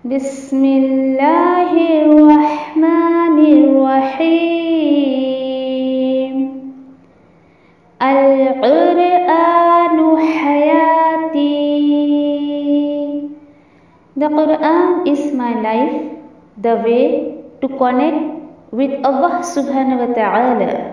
बिस्मिल्लाहिर्रहमानिर्रहीम। अल-क़ुरआनु हयाती। The Quran is my life, the way to connect with Allah subhanahu wa ta'ala.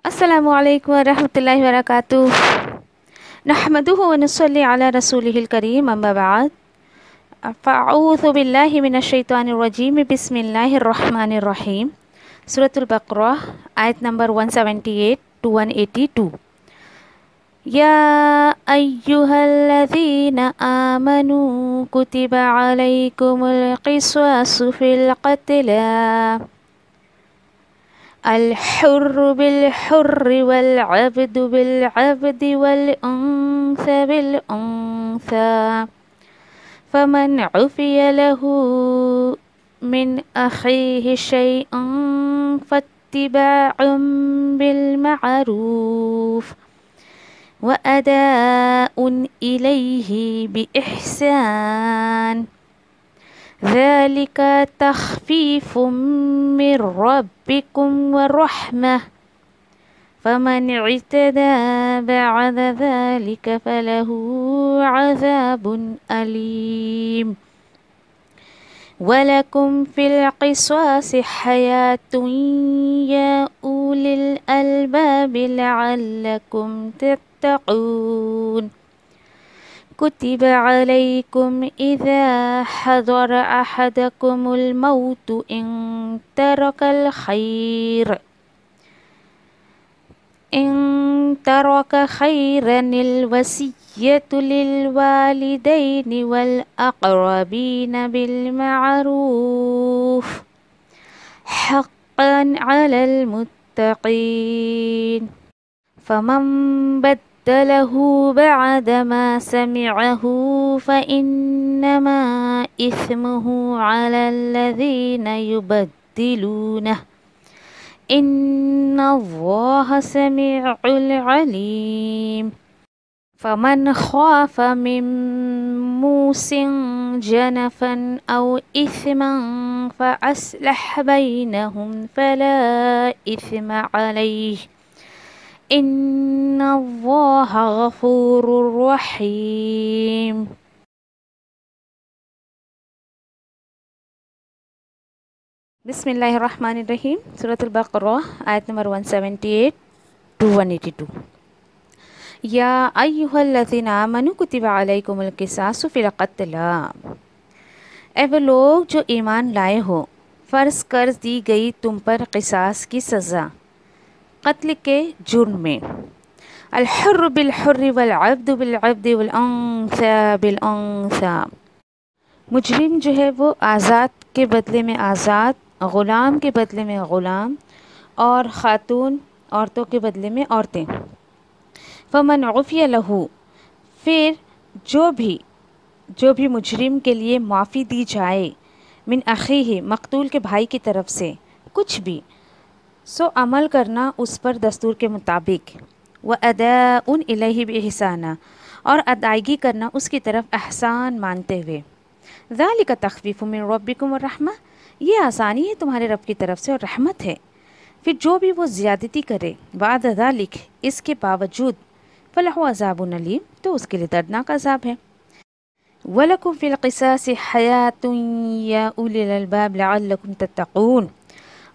अस्सलामुअलैकुम वरहमतुल्लाहि वबरकातुह। नहमदुहु व नुसल्ली अला रसूलिहिल करीम, अम्मा बाद। फ़अऊज़ु बिल्लाहि मिनश शैतानिर रजीम, बिस्मिल्लाहिर रहमानिर रहीम। सूरतुल बक़रा, आयत नंबर 178 to 182। या अय्युहल्लज़ीना आमनू कुतिबा अलैकुमुल क़िसासु फ़िल क़त्ला। अल-हुर्रु बिल-हुर्रि वल-अब्दु बिल-अब्दि वल-उन्सा बिल-उन्सा। फमन उफ़िय लहू मिन अख़ीहि शैअन फ़त्तिबाउन बिल-मअरूफ़ व अदाउन इलैहि बिइहसान। ज़ालिका तख़फ़ीफ़ुम मिर रब्बिकुम व रहमह। फ़मन इअ्तदा बअद ज़ालिका फ़लहू अज़ाबुन अलीम। वलकुम फ़िल क़िसासि हयातुन या उलिल अलबाबि लअल्लकुम तत्तक़ून। कुतिबा अलैकुम इज़ा हज़र अहदकुमुल मौतु इन तरक खैरनिल वसिय्यतु लिल वालिदैनि वल अक़रबीन बिल मअरूफ़ हक़्क़न अलल मुत्तक़ीन। फमन बद्दलहु बअदमा समिअहु फ़इन्नमा इस्मुहु अलल्लज़ीना युबद्दिलूनह। इन्नल्लाह समीउल अलीम। फमन ख़ाफ़ मिन मूसिन जनफ़न औ इस्मन फ़अस्लह बैनहुम फ़ला इस्म अलैहि। इन्नल्लाह गफ़ूरुर रहीम। बिस्मिल्लाहिर्रहमानिर्रहीम। सूरतुल बक़रा, आयत नंबर 178 to 182। या अय्युहल्लज़ीना आमनू कुतिबा अलैकुमुल क़िसासु फ़िल क़त्ला। ऐ वो लोग जो ईमान लाए हो, फ़र्ज़ कर दी गई तुम पर क़िसास की सज़ा क़त्ल के जुर्म में। अल-हुर्रु बिल-हुर्रि वल-अब्दु बिल-अब्दि वल-उन्सा बिल-उन्सा। मुजरिम जो है वो आज़ाद के बदले में आज़ाद, ग़ुलाम के बदले में ग़ुलाम और ख़ातून औरतों के बदले में औरतें। फ़मन उफ़िय लहू, फिर जो भी मुजरिम के लिए माफ़ी दी जाए, मिन अख़ीहि, मक़तूल के भाई की तरफ से कुछ भी, सो अमल करना उस पर दस्तूर के मुताबिक। व अदाउन इलैहि बिइहसाना, और अदायगी करना उसकी तरफ एहसान मानते हुए। ज़ालिका तख़फ़ीफ़ुम मिन रब्बिकुम व रहमह, ये आसानी है तुम्हारे रब की तरफ से और रहमत है। फिर जो भी वो ज़्यादती करे, बाद ज़ालिक, इसके बावजूद, फ़लहु अज़ाबुन अलीम, तो उसके लिए दर्दनाक अज़ाब है। वलकुम फ़िल क़िसासि हयातुन या उलिल अलबाब लअल्लकुम तत्तक़ून,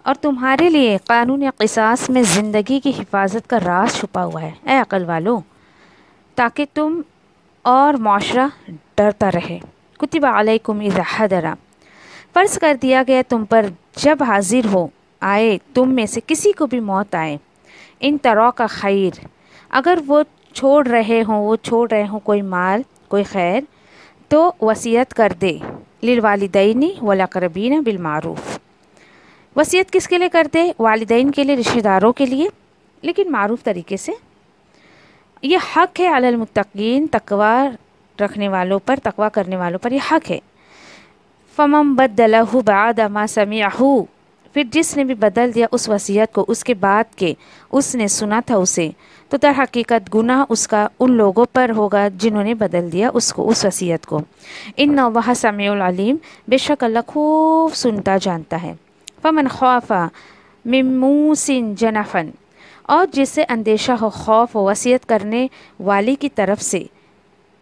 और तुम्हारे लिए क़ानून क़िसास में ज़िंदगी की हिफाजत का राज छुपा हुआ है, ए अक़ल वालों, ताकि तुम और माशरा डरता रहे। कुतिबा अलैकुम इज़ा हदरा, फ़र्ज़ कर दिया गया तुम पर जब हाजिर हो आए तुम में से किसी को भी मौत आए। इन तरह का खैर, अगर वो छोड़ रहे हों कोई माल, कोई खैर, तो वसीयत कर दे। लिल वालिदैनी वल अक़रबीन बिल मारूफ़। वसीयत किसके लिए करते? वालिदैन के लिए, रिश्तेदारों के लिए, लेकिन मारूफ तरीके से। ये हक़ है अलल मुत्तक़ीन, तकवा रखने वालों पर, तकवा करने वालों पर यह हक़ है। फ़मन बद्दलहु बअद मा समिअहु, फिर जिसने भी बदल दिया उस वसीयत को उसके बाद के उसने सुना था उसे, तो दर हकीकत गुनाह उसका उन लोगों पर होगा जिन्होंने बदल दिया उसको, उस वसीयत को। इन्नल्लाह समीउल अलीम, बेशक अल्लाह खूब सुनता जानता है। फ़मन खौफ़ा मिन मूसिन जनफ़न, और जिससे अंदेशा हो, खौफ हो वसीयत करने वाली की तरफ से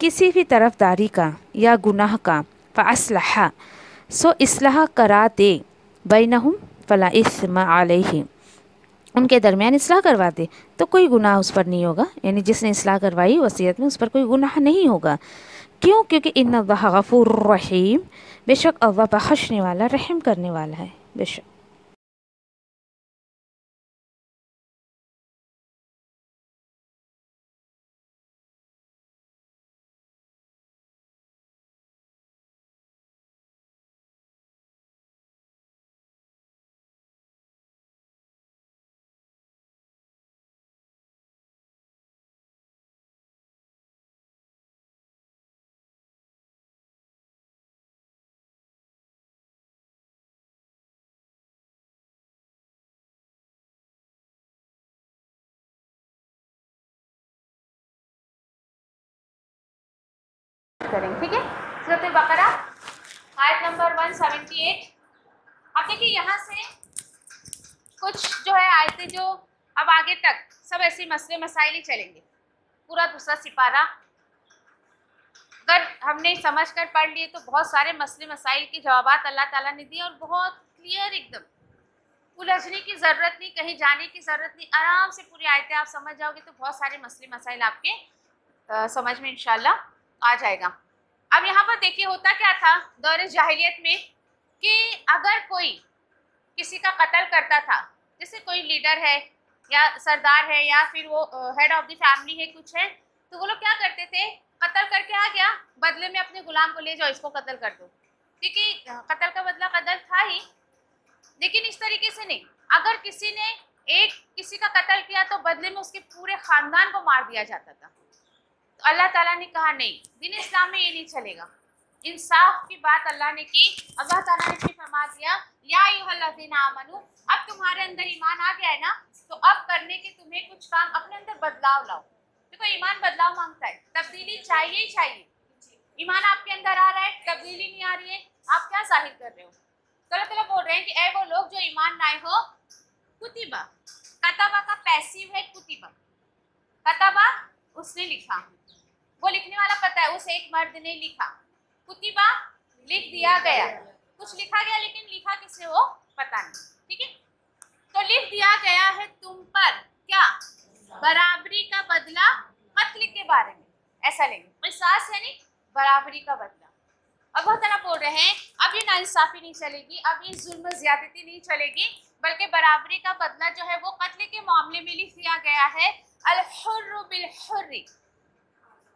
किसी भी तरफदारी का या गुनाह का, फ़अस्लहा, सो इस्लाह करा दे, बैनहुम फ़ला इस्म अलैहि, उनके दरमियान इस्लाह करवा दे तो कोई गुनाह उस पर नहीं होगा। यानी जिसने इस्लाह करवाई वसीयत में उस पर कोई गुनाह नहीं होगा। क्यों? क्योंकि इन्नल्लाह गफूरुर रहीम, बेशक अल्लाह बख्शने वाला, रहम करने वाला है। बेशक करेंगे, ठीक है। सूरह बकरा आयत नंबर 178। अब देखिए यहाँ से कुछ जो है आयतें जो अब आगे तक सब ऐसे मसले मसाइल ही चलेंगे। पूरा दूसरा सिपारा अगर हमने समझ कर पढ़ लिए तो बहुत सारे मसले मसाइल के जवाबात अल्लाह ताला ने दिए और बहुत क्लियर, एकदम उलझने की ज़रूरत नहीं, कहीं जाने की ज़रूरत नहीं, आराम से पूरी आयतें आप समझ जाओगे तो बहुत सारे मसले मसाइल आपके समझ में इंशाल्लाह आ जाएगा। अब यहाँ पर देखिए होता क्या था दौर जाहिलियत में कि अगर कोई किसी का कत्ल करता था, जैसे कोई लीडर है या सरदार है या फिर वो हेड ऑफ द फैमिली है, कुछ है, तो वो लोग क्या करते थे, कत्ल करके आ गया, बदले में अपने गुलाम को ले जाओ, इसको कत्ल कर दो, क्योंकि कत्ल का बदला कत्ल था ही। लेकिन इस तरीके से नहीं, अगर किसी ने किसी का कत्ल किया तो बदले में उसके पूरे खानदान को मार दिया जाता था। तो अल्लाह ताला ने कहा नहीं, दीन इस्लाम में ये नहीं चलेगा। इंसाफ की बात अल्लाह ने की। अल्लाह ताला ने फिर फरमा दिया, या अय्युहल्लज़ीना आमनू, अब तुम्हारे अंदर ईमान आ गया है ना, तो अब करने के तुम्हें कुछ काम, अपने अंदर बदलाव लाओ। देखो ईमान बदलाव मांगता है, तब्दीली चाहिए ही चाहिए। ईमान आपके अंदर आ रहा है, तब्दीली नहीं आ रही है, आप क्या जाहिर कर रहे हो? तो अल्लाह ताला बोल रहे हैं कि ऐ वो लोग जो ईमान लाए हो, कुतिबा, कतबा का पैसिव है कुतिबा, कतबा उसने लिखा, वो लिखने वाला पता है, उस एक मर्द ने लिखा, कुतिबा लिख दिया गया, कुछ लिखा गया लेकिन लिखा किसे हो पता नहीं, ठीक है। तो लिख दिया गया है तुम पर क्या, बराबरी का बदला कत्ल के बारे में, ऐसा लेंगे, किसास यानी बराबरी का बदला। अब बहुत तरह बोल रहे हैं अब ये नाइंसाफी नहीं चलेगी, अब ये जुल्म ज्यादती नहीं चलेगी, बल्कि बराबरी का बदला जो है वो कत्ल के मामले में लिख दिया गया है, अल हुर्रु बिल हुर्रि,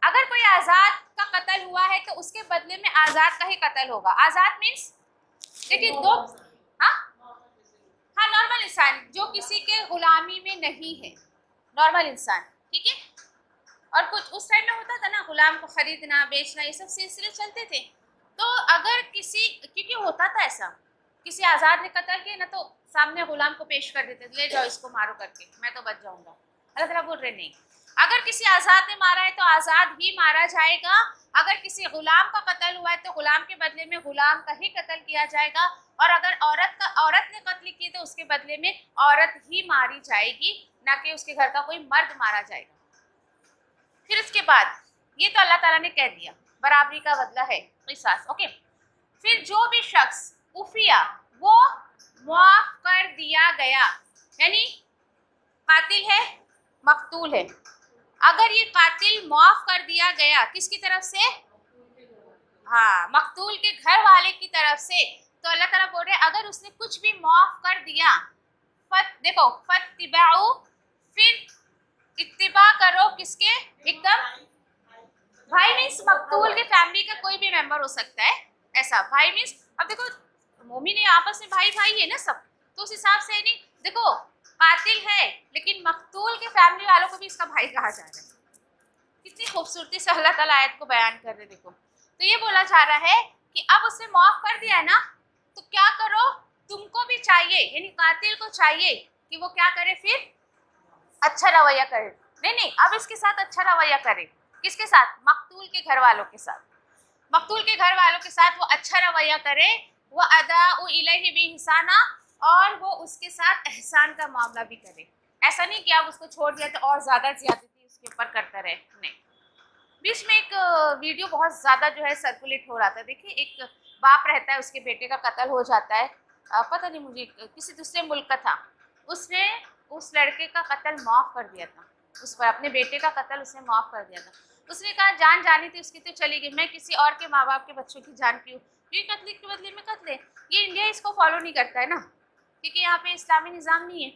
अगर कोई आज़ाद का कत्ल हुआ है तो उसके बदले में आज़ाद का ही कत्ल होगा। आज़ाद मीन्स देखिए दो, हाँ नॉर्मल इंसान जो किसी के गुलामी में नहीं है, नॉर्मल इंसान, ठीक है। और कुछ उस टाइम में होता था ना, गुलाम को खरीदना बेचना ये सब सिलसिले चलते थे। तो अगर किसी, क्योंकि होता था ऐसा, किसी आज़ाद ने कत्ल किया ना तो सामने गुलाम को पेश कर देते, ले जाओ इसको मारो करके, मैं तो बच जाऊंगा। अल्लाह ताला बोल रहे नहीं, अगर किसी आज़ाद ने मारा है तो आज़ाद ही मारा जाएगा, अगर किसी गुलाम का कत्ल हुआ है तो गुलाम के बदले में गुलाम का ही कत्ल किया जाएगा, और अगर औरत ने कत्ल किया तो उसके बदले में औरत ही मारी जाएगी, ना कि उसके घर का कोई मर्द मारा जाएगा। फिर उसके बाद ये तो अल्लाह ताला ने कह दिया बराबरी का बदला है किसास, ओके। फिर जो भी शख्स उफिया वो मुआफ कर दिया गया, यानी कातिल है मकतूल है, अगर ये कातिल मुआफ कर दिया गया किसकी तरफ से, हाँ मकतूल के घर वाले की तरफ से, तो अल्लाह ताला बोल रहे हैं अगर उसने कुछ भी मुआफ कर दिया, देखो फत्तिबाउ, फिर इत्तिबा करो किसके, एकदम भाई मीन्स मकतूल के फैमिली का कोई भी मेंबर हो सकता है, ऐसा भाई मीन्स, अब देखो मोमिन है आपस में, भाई भाई है ना सब, तो उस हिसाब से नहीं, देखो कातिल है लेकिन मकतूल के फैमिली वालों को भी इसका भाई कहा जा रहा है। कितनी खूबसूरती से अल्लाह ताला आयत को बयान कर रहे, देखो। तो ये बोला जा रहा है कि अब उसने माफ कर दिया है ना, तो क्या करो, तुमको भी चाहिए, यानी कातिल को चाहिए कि वो क्या करे, फिर अच्छा रवैया करे। नहीं, अब इसके साथ अच्छा रवैया करे। किसके साथ? मकतूल के घर वालों के साथ। मकतूल के घर वालों के साथ वो अच्छा रवैया करे, वो अदा इलैहि बिइहसाना, और वो उसके साथ एहसान का मामला भी करे। ऐसा नहीं कि आप उसको छोड़ दिया तो और ज़्यादा ज्यादती उसके ऊपर करता रहे, नहीं। बीच में एक वीडियो बहुत ज़्यादा जो है सर्कुलेट हो रहा था, देखिए एक बाप रहता है, उसके बेटे का कत्ल हो जाता है, पता नहीं मुझे किसी दूसरे मुल्क का था, उसने उस लड़के का कत्ल माफ़ कर दिया था, उस पर अपने बेटे का कत्ल उसने माफ़ कर दिया था। उसने कहा जान जानी थी उसकी तो चली गई, मैं किसी और के माँ बाप के बच्चों की जान क्यों, ये कत्ल के बदले में कत्ल है। ये इंडिया इसको फॉलो नहीं करता है ना, क्योंकि यहाँ पे इस्लामी निज़ाम नहीं है,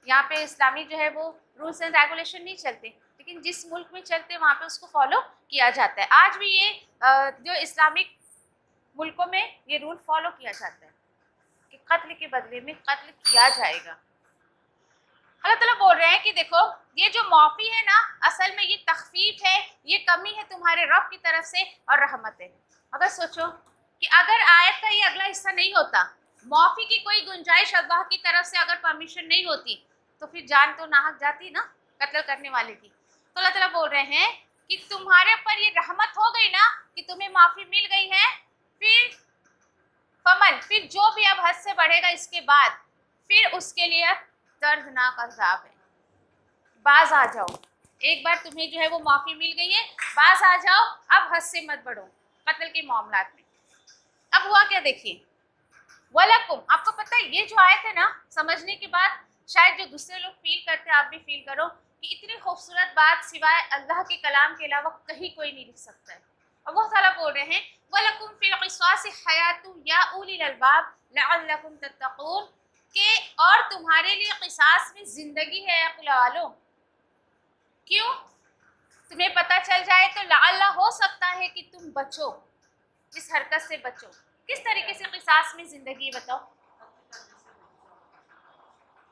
यहाँ पे इस्लामी जो है वो रूल्स एंड रेगुलेशन नहीं चलते, लेकिन जिस मुल्क में चलते वहाँ पे उसको फॉलो किया जाता है। आज भी ये जो इस्लामिक मुल्कों में ये रूल फॉलो किया जाता है कि कत्ल के बदले में कत्ल किया जाएगा। अल्लाह ताला बोल रहे हैं कि देखो ये जो माफ़ी है ना, असल में ये तखफीफ है, ये कमी है तुम्हारे रब की तरफ से और रहमत है। अगर सोचो कि अगर आयत का ये अगला हिस्सा नहीं होता, माफ़ी की कोई गुंजाइश अल्लाह की तरफ से अगर परमिशन नहीं होती, तो फिर जान तो नाहक जाती ना कत्ल करने वाले की। तो अल्लाह ताला बोल रहे हैं कि तुम्हारे पर ये रहमत हो गई ना कि तुम्हें माफ़ी मिल गई है, फिर जो भी अब हद से बढ़ेगा इसके बाद, फिर उसके लिए दर्दनाक अज़ाब है। बाज आ जाओ, एक बार तुम्हें जो है वो माफ़ी मिल गई है, बाज आ जाओ, अब हद से मत बढ़ो कत्ल के मामलात में। अब हुआ क्या देखिए, वलकुम, आपको पता है ये जो आयत है ना, समझने के बाद शायद जो दूसरे लोग फील करते हैं आप भी फील करो कि इतनी खूबसूरत बात सिवाय अल्लाह के कलाम के अलावा कहीं कोई नहीं लिख सकता है। अल्लाह ताला बोल रहे हैं वलकुम फिल क़िसास हयातुन या उलिल अलबाब लअल्लकुम तत्तक़ून, के और तुम्हारे लिए क़िसास में ज़िंदगी है अक़ल वालों। क्यों? तुम्हें पता चल जाए तो लअल्ला हो सकता है कि तुम बचो, इस हरकत से बचो। किस तरीके से क़िसास में ज़िंदगी, बताओ?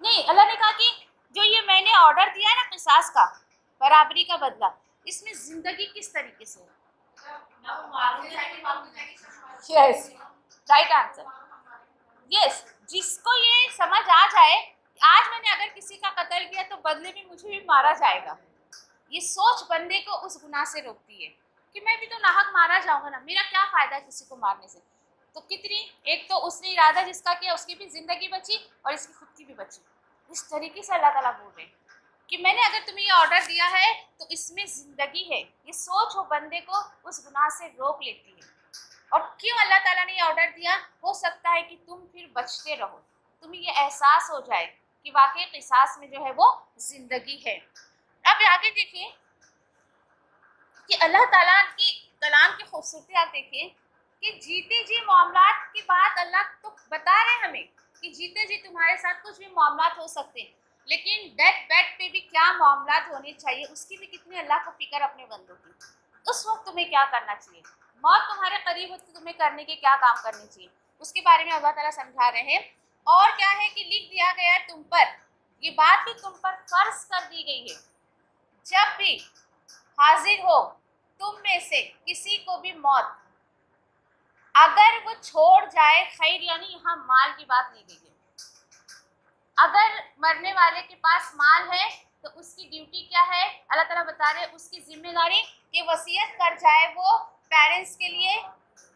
नहीं, अल्लाह ने कहा कि जो ये मैंने ऑर्डर दिया है ना क़िसास का, बराबरी का बदला, इसमें ज़िंदगी किस तरीके से? Yes, right answer. यस, जिसको ये समझ आ जाए आज मैंने अगर किसी का कत्ल किया तो बदले में मुझे भी मारा जाएगा, ये सोच बंदे को उस गुनाह से रोकती है कि मैं भी तो नाहक मारा जाऊंगा ना, मेरा क्या फ़ायदा है किसी को मारने से। तो कितनी, एक तो उसने इरादा जिसका किया उसकी भी ज़िंदगी बची और इसकी खुद की भी बची। इस तरीके से अल्लाह ताला बोल रहे हैं कि मैंने अगर तुम्हें ये ऑर्डर दिया है तो इसमें ज़िंदगी है। ये सोच वो बंदे को उस गुनाह से रोक लेती है। और क्यों अल्लाह ताला ने ये ऑर्डर दिया? हो सकता है कि तुम फिर बचते रहो, तुम्हें ये एहसास हो जाए कि वाकई क़िसास में जो है वो ज़िंदगी है। अब आगे देखिए कि अल्लाह ताला की कलाम की खूबसूरती आप देखिए कि जीते जी मामलात की बात अल्लाह तो बता रहे हैं हमें कि जीते जी तुम्हारे साथ कुछ भी मामलात हो सकते हैं, लेकिन डेथ बेड पे भी क्या मामलात होने चाहिए उसकी भी कितनी अल्लाह को फिक्र अपने बंदों की। उस वक्त तुम्हें क्या करना चाहिए, मौत तुम्हारे करीब हो तो तुम्हें करने के क्या काम करने चाहिए, उसके बारे में अल्लाह ताला समझा रहे हैं। और क्या है कि लिख दिया गया है तुम पर, ये बात भी तुम पर फर्ज कर दी गई है, जब भी हाजिर हो तुम में से किसी को भी मौत, अगर वो छोड़ जाए, खैर यानी यहाँ माल की बात नहीं गई है, अगर मरने वाले के पास माल है तो उसकी ड्यूटी क्या है, अल्लाह ताला बता रहे हैं उसकी जिम्मेदारी कि वसीयत कर जाए वो पेरेंट्स के लिए,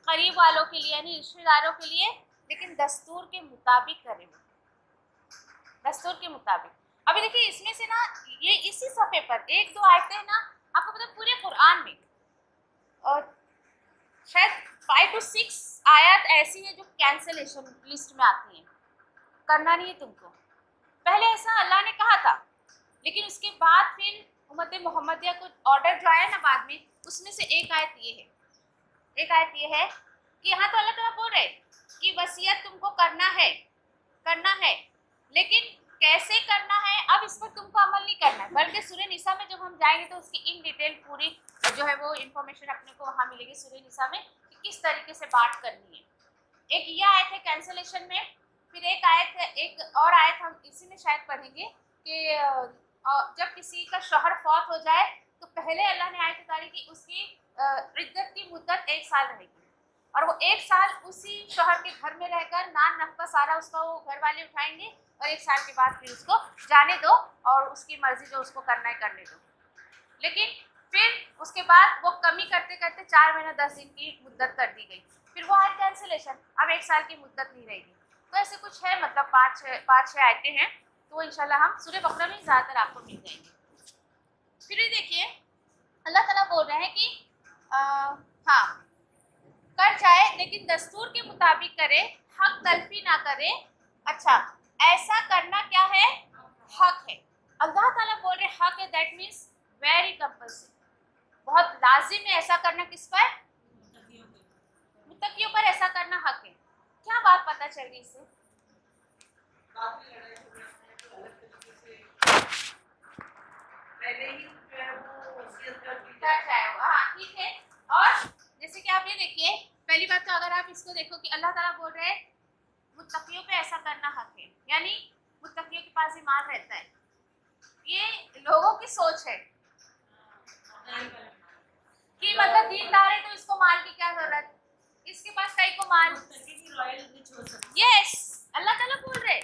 करीब वालों के लिए यानी रिश्तेदारों के लिए, लेकिन दस्तूर के मुताबिक करे वो, दस्तूर के मुताबिक। अभी देखिए इसमें से ना ये इसी सफ़े पर एक दो आयतें ना, आपको पता पूरे कुरान में और शायद 5 to 6 आयत ऐसी है जो कैंसलेशन लिस्ट में आती हैं, करना नहीं है तुमको। पहले ऐसा अल्लाह ने कहा था, लेकिन उसके बाद फिर उम्मत मोहम्मदिया को ऑर्डर जो आया ना बाद में, उसमें से एक आयत ये है, एक आयत ये है कि यहाँ तो अल्लाह ताला बोल रहे कि वसीयत तुमको करना है, लेकिन कैसे करना है, अब इस पर तुमको अमल नहीं करना है, बल्कि सूरह निसा में जब हम जाएंगे तो उसकी इन डिटेल पूरी जो है वो इन्फॉर्मेशन अपने को वहाँ मिलेगी सूरह निसा में कि किस तरीके से बात करनी है। एक ये आयत है कैंसलेशन में, फिर एक आयत है, एक और आयत हम इसी में शायद पढ़ेंगे कि जब किसी का शौहर फौत हो जाए तो पहले अल्लाह ने आयत उतारी कि उसकी इद्दत की मुद्दत 1 साल रहेगी, और वो 1 साल उसी शौहर के घर में रहकर नान नफका सारा उसका वो घर वाले उठाएंगे, और 1 साल के बाद फिर उसको जाने दो और उसकी मर्जी जो उसको करना है करने दो। लेकिन फिर उसके बाद वो कमी करते करते 4 महीना 10 दिन की मुद्दत कर दी गई, फिर वो आयत कैंसिलेशन, अब 1 साल की मुद्दत नहीं रहेगी। तो ऐसे कुछ है, मतलब 5-6 आयतें हैं, तो इंशाल्लाह हम सूरह बकरा में ज़्यादातर आपको मिल जाएंगे। फिर ये देखिए अल्लाह ताला बोल रहे हैं कि हाँ कर जाए लेकिन दस्तूर के मुताबिक करे, हक तलफी ना करे। अच्छा, ऐसा करना क्या है? हक है। अल्लाह ताला बोल रहे हक है, दैट मीन्स वेरी कंपल्सरी, बहुत लाजिम है ऐसा करना। किस पर? मुत्तकियों पर ऐसा करना हक है। क्या बात पता चल रही इससे? हाँ ठीक है। और जैसे कि आप ये देखिए, पहली बात तो अगर आप इसको देखो कि अल्लाह ताला बोल रहे हैं मुत्तकियों पे ऐसा करना हक है, यानी मुत्तकियों के पास ईमान रहता है। ये लोगों की सोच है कि मतलब दीनदार है तो इसको माल की क्या जरूरत, इसके पास कई को माल। यस, अल्लाह ताला बोल रहे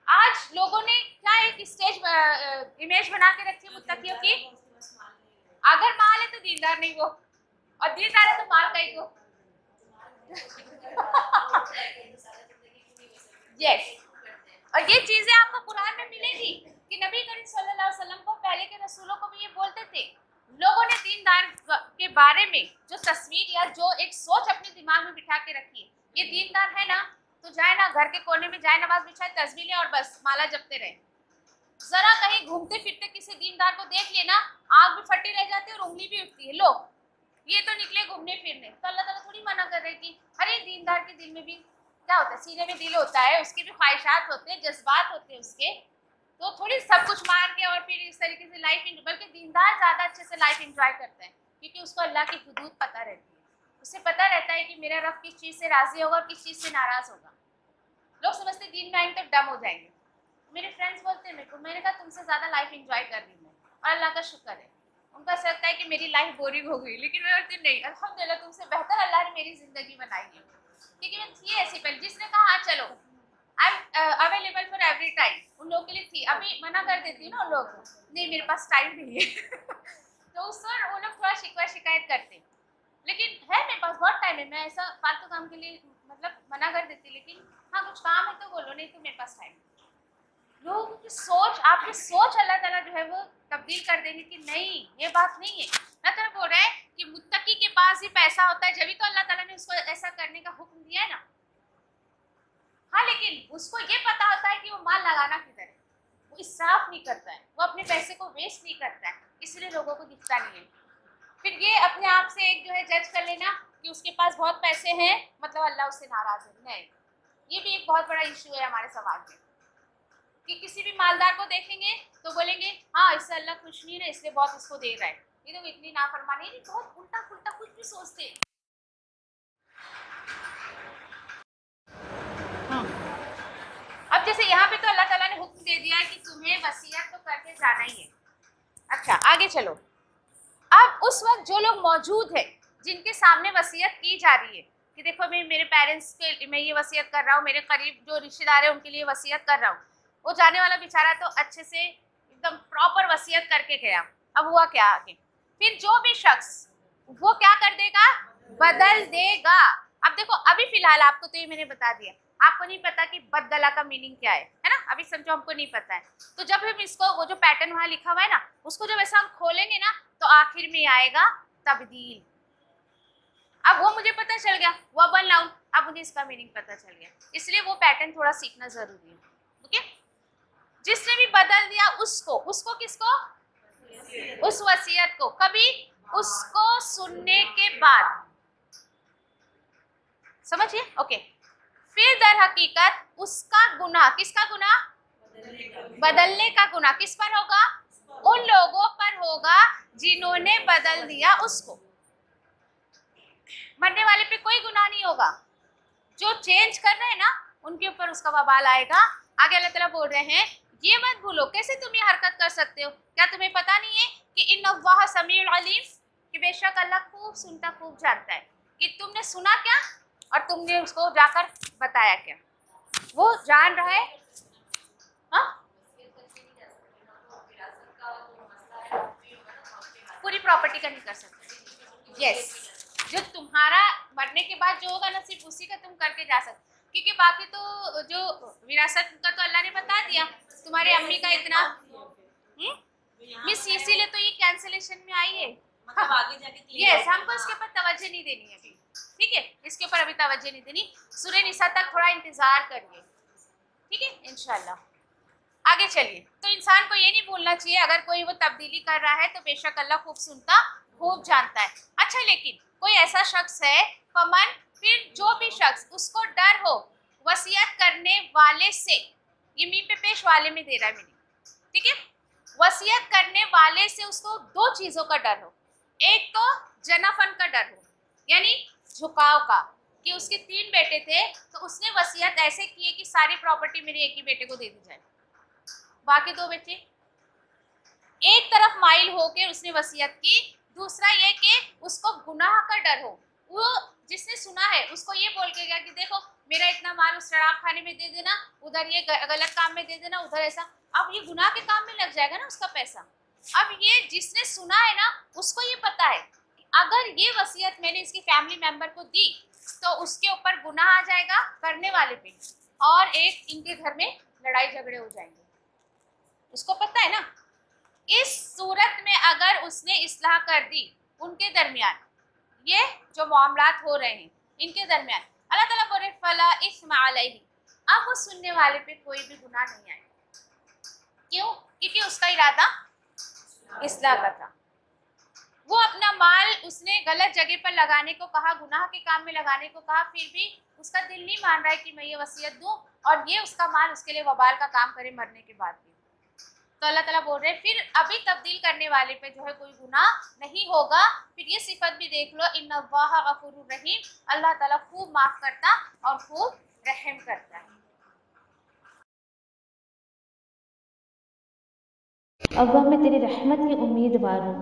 आज लोगों ने क्या एक स्टेज इमेज बना के रखी है मुत्तकियों की, अगर माल है तो दीनदार नहीं वो, और दीनदार है तो माल कई को। यस, और ये चीजें आपको कुरान में मिलेगी कि नबी करीम सल्लल्लाहु अलैहि वसल्लम को, पहले के रसूलों को भी ये बोलते थे। लोगों ने दीनदार के बारे में जो तस्वीर या जो एक सोच अपने दिमाग में बिठा के रखी है, ये दीनदार है ना तो जाए ना घर के कोने में जाए नमाज बिछाए, तस्वीर ले और बस माला जपते रहे। जरा कहीं घूमते फिरते किसी दीनदार को देख लिए ना, आग भी फटी रह जाती है और उंगली भी उठती है, लो ये तो निकले घूमने फिरने। तो अल्लाह ताला थोड़ी मना कर रहे कि अरे दीनदार के दिल में भी क्या होता है, सीने में दिल होता है, उसके भी ख्वाहिशात होते हैं, जज्बात होते हैं उसके, तो थोड़ी सब कुछ मार के और फिर इस तरीके से लाइफ, बल्कि दीनदार ज़्यादा अच्छे से लाइफ एंजॉय करता है, क्योंकि उसको अल्लाह की हुदूद पता रहती है, उसे पता रहता है कि मेरा रब किस चीज़ से राज़ी होगा और किस चीज़ से नाराज़ होगा। लोग समझते दीन में आएंगे तो डम हो जाएंगे। मेरे फ्रेंड्स बोलते हैं मेरे को, मैंने कहा तुमसे ज़्यादा लाइफ एंजॉय कर रही हूँ और अल्लाह का शुक्र है। उनको ऐसा लगता है कि मेरी लाइफ बोरिंग हो गई, लेकिन मैं बोलती नहीं, अल्हम्दुलिल्लाह तुमसे बेहतर अल्लाह ने मेरी ज़िंदगी बनाई है, क्योंकि मैं थी ऐसी पहले जिसने कहा हाँ चलो I am available for every time, उन लोगों के लिए थी। अभी मना कर देती हूँ ना उन लोगों को, नहीं मेरे पास टाइम नहीं है तो उस पर वो लोग थोड़ा शिकवा शिकायत करते, लेकिन है मेरे पास बहुत टाइम है, मैं ऐसा फालतू काम के लिए मतलब मना कर देती, लेकिन हाँ कुछ काम है तो बोलो, नहीं तो मेरे पास टाइम। लोगों की सोच, आपकी सोच अल्लाह ताला जो है वो तब्दील कर देंगे कि नहीं ये बात नहीं है। अल्लाह ताला बोल रहा है कि मुत्तकी के पास ही पैसा होता है, जब तो अल्लाह ताला ने उसको ऐसा करने का हुक्म दिया है ना। हाँ, लेकिन उसको ये पता होता है कि वो माल लगाना किधर है, वो इसराफ नहीं करता है, वो अपने पैसे को वेस्ट नहीं करता है, इसलिए लोगों को दिखता नहीं है। फिर ये अपने आप से एक जो है जज कर लेना कि उसके पास बहुत पैसे हैं मतलब अल्लाह उससे नाराज है, नहीं। ये भी एक बहुत बड़ा इशू है हमारे समाज में कि किसी भी मालदार को देखेंगे तो बोलेंगे हाँ इससे अल्लाह खुश नहीं है इसलिए बहुत इसको दे रहा है, ये तो इतनी नाफरमानी है, बहुत उल्टा पुल्टा कुछ भी सोचते हैं। अब जैसे यहाँ पे तो अल्लाह ताला ने हुक्म दे दिया है कि तुम्हें वसीयत तो करके जाना ही है। अच्छा आगे चलो, अब उस वक्त जो लोग मौजूद हैं जिनके सामने वसीयत की जा रही है कि देखो मैं मेरे पेरेंट्स के मैं ये वसीयत कर रहा हूँ, मेरे करीब जो रिश्तेदार है उनके लिए वसीयत कर रहा हूँ, वो जाने वाला बेचारा तो अच्छे से एकदम प्रॉपर वसीयत करके गया। अब हुआ क्या आगे, फिर जो भी शख्स वो क्या कर देगा, बदल देगा। अब देखो अभी फिलहाल आपको तो ये मैंने बता दिया, आपको नहीं पता कि बदला का मीनिंग क्या है ना, अभी समझो हमको नहीं पता है। तो जब हम इसको वो जो पैटर्न वहाँ लिखा हुआ है ना, उसको जब ऐसा हम खोलेंगे ना तो आखिर में आएगा तब्दील। अब वो मुझे पता चल गया वर्बल नाउन, अब मुझे इसका मीनिंग पता चल गया, इसलिए वो पैटर्न थोड़ा सीखना जरूरी है। ओके, जिसने भी बदल दिया उसको किसको, उस वसीयत को, कभी उसको सुनने के बाद, समझिए। ओके, फिर दर हकीकत उसका गुनाह, किसका गुनाह, बदलने का गुनाह किस पर होगा, उन लोगों पर होगा जिन्होंने बदल दिया उसको। मरने वाले पे कोई गुनाह नहीं होगा, जो चेंज कर रहे हैं ना उनके ऊपर उसका वबाल आएगा। आगे अल्लाह ताला बोल रहे हैं ये मत भूलो, कैसे तुम ये हरकत कर सकते हो, क्या तुम्हें पता नहीं है कि इन्नल्लाह समीउल अलीम, कि बेशक अल्लाह खूब सुनता खूब जानता है। कि तुमने सुना क्या और तुमने उसको जाकर बताया क्या, वो जान रहा है। हाँ, पूरी प्रॉपर्टी का नहीं कर सकते। यस, जो तुम्हारा मरने के बाद जो होगा ना सिर्फ उसी का तुम करके जा सकते, क्योंकि बाकी तो जो विरासत का तो अल्लाह ने बता दिया, तुम्हारी अम्मी का इतना मिस, इसीलिए तो ये कैंसिलेशन में आई है। मतलब आगे जाके यस, हमको इसके ऊपर तवज्जो नहीं देनी है अभी, ठीक है, इसके ऊपर अभी तवज्जो नहीं देनी, सूरह निसा तक थोड़ा इंतजार करिए, ठीक है, इंशाल्लाह। आगे चलिए, तो इंसान को ये नहीं भूलना चाहिए अगर कोई वो तब्दीली कर रहा है तो बेशक अल्लाह खूब सुनता खूब जानता है। अच्छा, लेकिन कोई ऐसा शख्स है, फमन, फिर जो भी शख्स उसको डर हो वसीयत करने वाले से, ये मी पे पेश वाले में दे रहा है मैंने, ठीक है, वसीयत करने वाले से उसको दो चीज़ों का डर हो। एक तो जनाफन का डर हो, यानी झुकाव का, कि उसके 3 बेटे थे तो उसने वसीयत ऐसे की है कि सारी प्रॉपर्टी मेरे एक ही बेटे को दे दी जाए, बाकी 2 बेटे एक तरफ माइल होकर उसने वसीयत की। दूसरा ये कि उसको गुनाह का डर हो, वो जिसने सुना है उसको ये बोल के गया कि देखो मेरा इतना माल उस शराब खाने में दे देना, उधर ये गलत काम में दे देना, उधर ऐसा, अब ये गुनाह के काम में लग जाएगा ना उसका पैसा। अब ये जिसने सुना है ना उसको ये पता है कि अगर ये वसीयत मैंने इसकी फैमिली मेंबर को दी तो उसके ऊपर गुनाह आ जाएगा करने वाले पे, और एक इनके घर में लड़ाई झगड़े हो जाएंगे, उसको पता है ना। इस सूरत में अगर उसने इस्लाह कर दी उनके दरमियान, ये जो मामलात हो रहे हैं इनके दरमियान, अल्लाह ताला बोले फला इस्मा अलैहि, अब वो सुनने वाले पे कोई भी गुनाह नहीं आएगा। क्यों? क्योंकि उसका इरादा इस्लाह का था, वो अपना माल उसने गलत जगह पर लगाने को कहा, गुनाह के काम में लगाने को कहा, फिर भी उसका दिल नहीं मान रहा है कि मैं ये वसीयत दूं और ये उसका माल उसके लिए वबाल का काम करे मरने के बाद भी। तो अल्लाह ताला बोल रहे हैं फिर अभी तब्दील करने वाले पे जो है कोई गुनाह नहीं होगा। फिर ये सिफत भी देख लो, इन्नल्लाह गफूरुर रहीम, अल्लाह ताला खूब माफ़ करता और खूब रहम करता है। अल्लाह मैं तेरी रहमत की उम्मीदवार हूँ,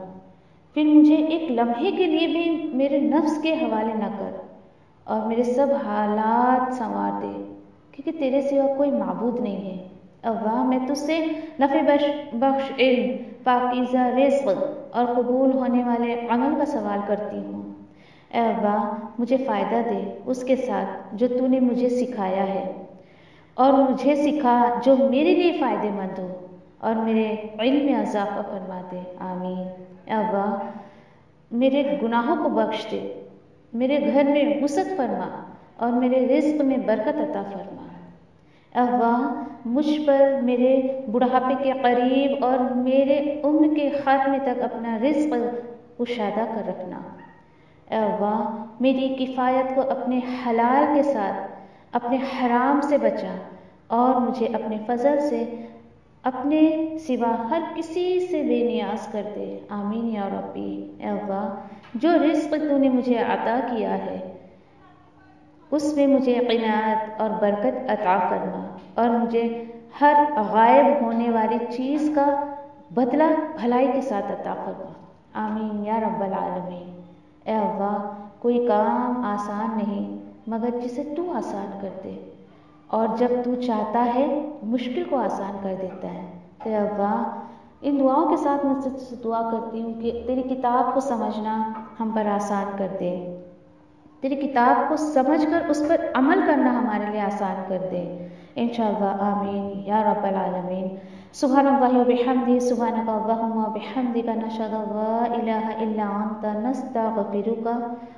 फिर मुझे एक लम्हे के लिए भी मेरे नफ्स के हवाले न कर और मेरे सब हालात संवार दे, क्योंकि तेरे सिवा कोई माबूद नहीं है। अल्लाह मैं तुझसे नफ़े बख्श इल्म, पाकीज़ा रिज़्क़ और कबूल होने वाले अमल का सवाल करती हूँ। अल्लाह मुझे फ़ायदा दे उसके साथ जो तूने मुझे सिखाया है, और मुझे सिखा जो मेरे लिए फ़ायदेमंद हो, और मेरे इल्म में इज़ाफ़ा फरमा दे। आमीन। अल्लाह मेरे गुनाहों को बख्श दे, मेरे घर में वुसअत फरमा और मेरे रिज़्क़ में बरकत अता फरमा। अल्लाह मुझ पर मेरे बुढ़ापे के करीब और मेरे उम्र के ख़ात्मे तक अपना रिज़्क़ कुशादा कर रखना। अल्लाह मेरी किफ़ायत को अपने हलाल के साथ अपने हराम से बचा और मुझे अपने फ़ज़ल से अपने सिवा हर किसी से बेनियाज कर दे। आमीन या रब्बी। अल्लाह जो रिज़्क़ तूने मुझे अता किया है उसमें मुझे क़नाअत और बरकत अता फरमा और मुझे हर गायब होने वाली चीज़ का बदला भलाई के साथ अता फरमा। आमीन या रब्बल आलमीन। ए अल्लाह कोई काम आसान नहीं मगर जिसे तू आसान कर दे, और जब तू चाहता है मुश्किल को आसान कर देता है। तो अल्लाह इन दुआओं के साथ मैं तुझसे दुआ करती हूँ कि तेरी किताब को समझना हम पर आसान कर दे, तेरी किताब को समझकर उस पर अमल करना हमारे लिए आसान कर दे इंशाअल्लाह। आमीन या रब्बल आलमीन। सुब्हानल्लाहि व बिहम्दिही, सुब्हानका अल्लाहुम्मा व बिहम्दिका, नशहदु ला इलाहा इल्ला अंता, नस्तगफिरुका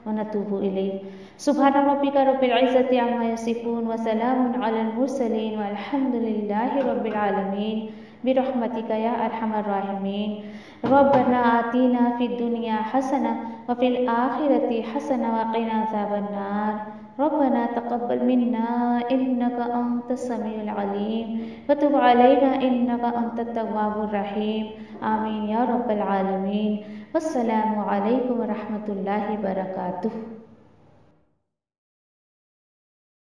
व नतूबु इलैक। सुब्हान रब्बिका रब्बिल इज़्ज़ति अम्मा यसिफून व सलामुन अलल मुरसलीन वल्हम्दुलिल्लाहि रब्बिल आलमीन बिरहमतिका या अरहमर राहिमीन। रब्बना आतीना फिद दुनिया हसना व फिल आखिरति हसना व क़िना अज़ाबन्नार। रब्बना तक़ब्बल मिन्ना इन्नका अंतस समीउल अलीम व तुब अलैना इन्नका अंतत तव्वाबुर रहीम। आमीन या रब्बल आलमीन। वस्सलामु अलैकुम व रहमतुल्लाहि व बरकातुहू।